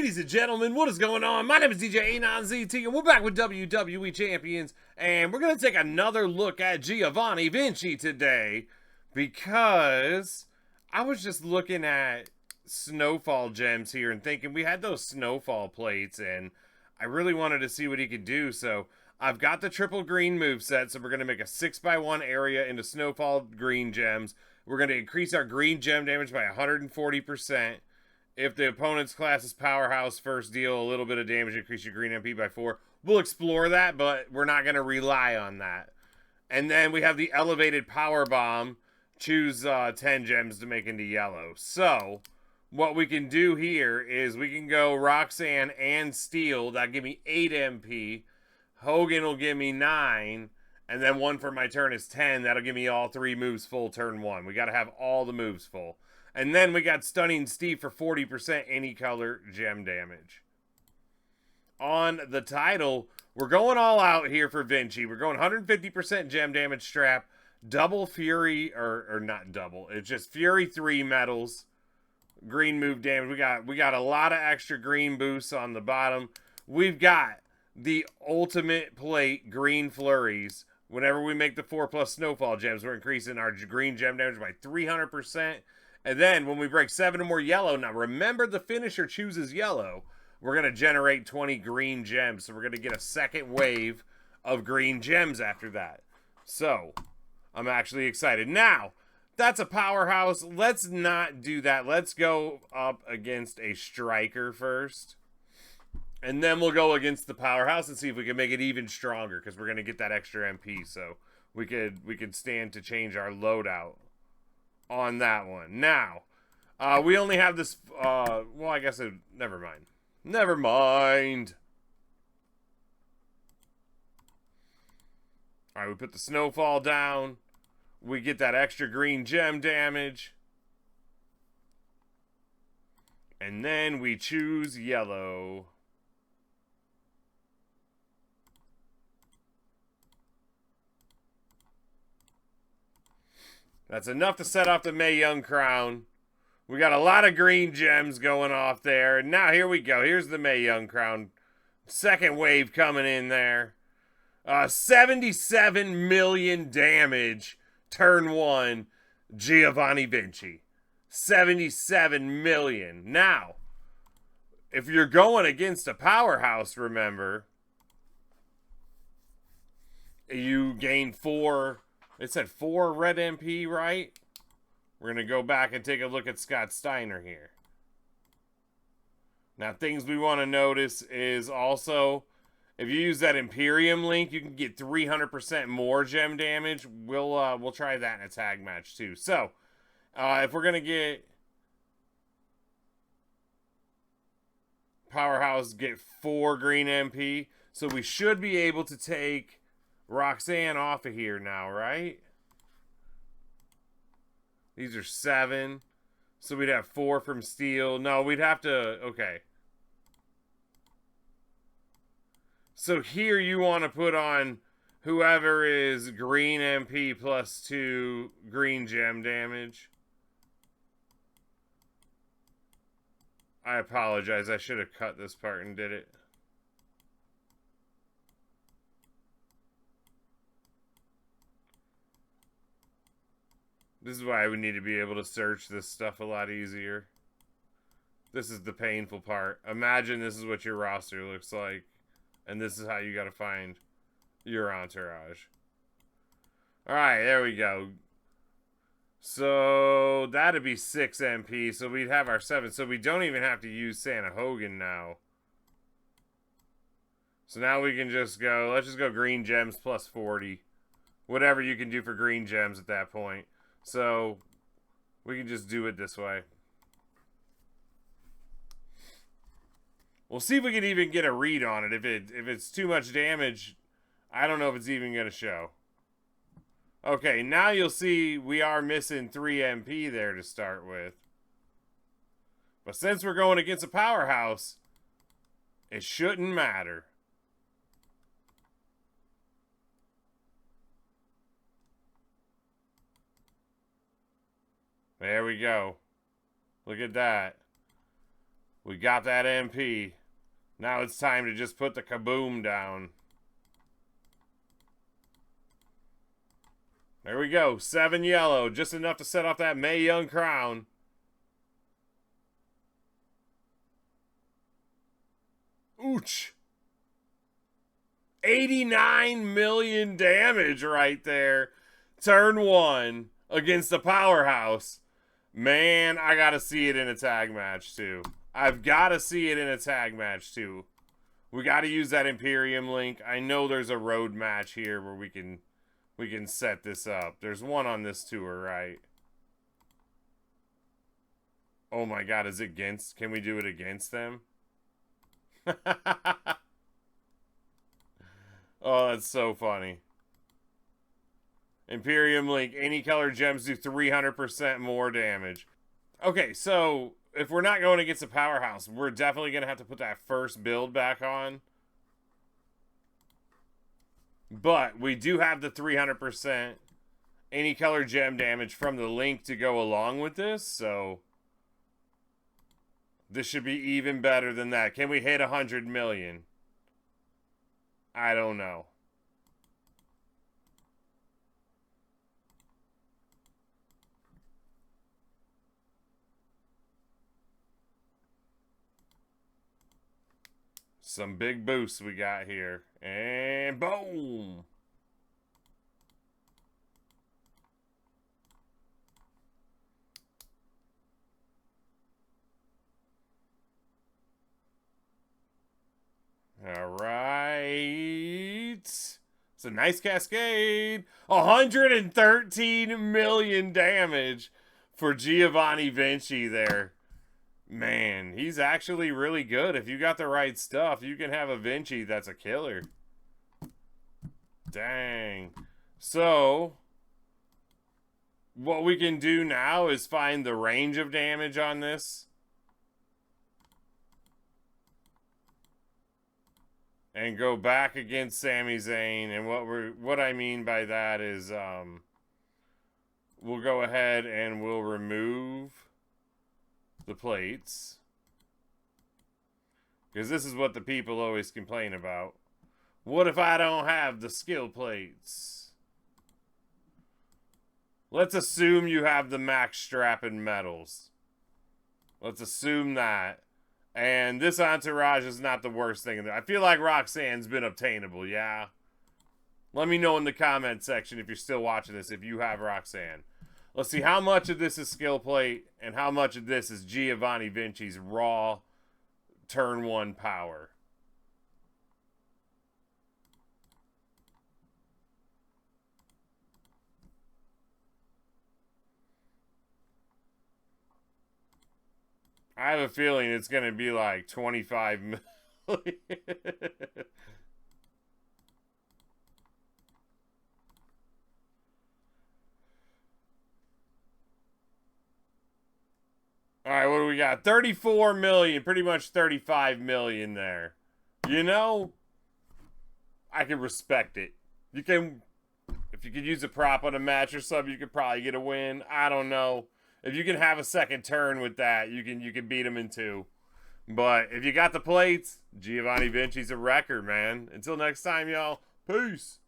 Ladies and gentlemen, what is going on? My name is djanonzt, and we're back with WWE Champions, and we're going to take another look at Giovanni Vinci today, because I was just looking at Snowfall gems here and thinking we had those Snowfall plates, and I really wanted to see what he could do, so I've got the triple green moveset, so we're going to make a 6x1 area into Snowfall green gems. We're going to increase our green gem damage by 140%. If the opponent's class is Powerhouse, first deal a little bit of damage, increase your green MP by 4. We'll explore that, but we're not going to rely on that. And then we have the Elevated Power Bomb. Choose 10 gems to make into yellow. So, what we can do here is we can go Roxanne and Steel. That'll give me 8 MP. Hogan will give me 9. And then one for my turn is 10. That'll give me all 3 moves full turn 1. We got to have all the moves full. And then we got Stunning Steve for 40% any color gem damage. On the title, we're going all out here for Vinci. We're going 150% gem damage strap, double Fury, or not double. It's just Fury 3 metals, green move damage. We got a lot of extra green boosts on the bottom. We've got the ultimate plate green flurries. Whenever we make the 4+ Snowfall gems, we're increasing our green gem damage by 300%. And then when we break 7 or more yellow, now remember the finisher chooses yellow, we're going to generate 20 green gems. So we're going to get a second wave of green gems after that. So I'm actually excited. Now, that's a powerhouse. Let's not do that. Let's go up against a striker first. And then we'll go against the powerhouse and see if we can make it even stronger, because we're going to get that extra MP. So we could stand to change our loadout on that one. Now, we only have this, well, I guess never mind. Never mind. Alright, we put the Snowfall down. We get that extra green gem damage. And then we choose yellow. That's enough to set off the Mae Young crown. We got a lot of green gems going off there. And now here we go. Here's the Mae Young crown. Second wave coming in there. 77 million damage. Turn 1. Giovanni Vinci. 77 million. Now, if you're going against a powerhouse, remember, you gain 4... It said 4 red MP, right? We're going to go back and take a look at Scott Steiner here. Now, things we want to notice is also, if you use that Imperium link, you can get 300% more gem damage. We'll try that in a tag match too. So, if we're going to get Powerhouse, get 4 green MP. So we should be able to take Roxanne off of here now, right? These are 7. So we'd have 4 from Steel. No, we'd have to... Okay. So here you want to put on whoever is green MP plus 2 green gem damage. I apologize. I should have cut this part and did it. This is why we need to be able to search this stuff a lot easier. This is the painful part. Imagine this is what your roster looks like. And this is how you got to find your entourage. Alright, there we go. So, that'd be 6 MP. So we'd have our 7. So we don't even have to use Santa Hogan now. So now we can just go, let's just go green gems plus 40. Whatever you can do for green gems at that point. So, we can just do it this way. We'll see if we can even get a read on it. If it's too much damage, I don't know if it's even going to show. Okay, now you'll see we are missing 3 MP there to start with. But since we're going against a powerhouse, it shouldn't matter. There we go. Look at that. We got that MP. Now it's time to just put the kaboom down. There we go. 7 yellow. Just enough to set off that Mae Young crown. Ouch. 89 million damage right there. Turn 1 against the powerhouse. Man, I gotta see it in a tag match too. I've gotta see it in a tag match too. We gotta use that Imperium link. I know there's a road match here where we can set this up. There's one on this tour, right? Oh my god, is it against? Can we do it against them? Oh, that's so funny. Imperium link. Any color gems do 300% more damage. Okay, so if we're not going against a powerhouse, we're definitely going to have to put that first build back on. But we do have the 300% any color gem damage from the link to go along with this, so this should be even better than that. Can we hit 100 million? I don't know. Some big boosts we got here. And boom! All right. It's a nice cascade. 113 million damage for Giovanni Vinci there. Man, he's actually really good. If you got the right stuff, you can have a Vinci that's a killer. Dang. So, what we can do now is find the range of damage on this. And go back against Sami Zayn. And what I mean by that is we'll go ahead and we'll remove the plates. Because this is what the people always complain about. What if I don't have the skill plates? Let's assume you have the max strap and medals. Let's assume that. And this entourage is not the worst thing in there. I feel like Roxanne's been obtainable, yeah? Let me know in the comment section if you're still watching this, if you have Roxanne. Let's see how much of this is skill plate and how much of this is Giovanni Vinci's raw turn 1 power. I have a feeling it's going to be like 25 million. All right, what do we got? 34 million, pretty much 35 million there. You know, I can respect it. You can, if you could use a prop on a match or something, you could probably get a win. I don't know. If you can have a second turn with that, you can beat him in 2. But if you got the plates, Giovanni Vinci's a record, man. Until next time, y'all. Peace.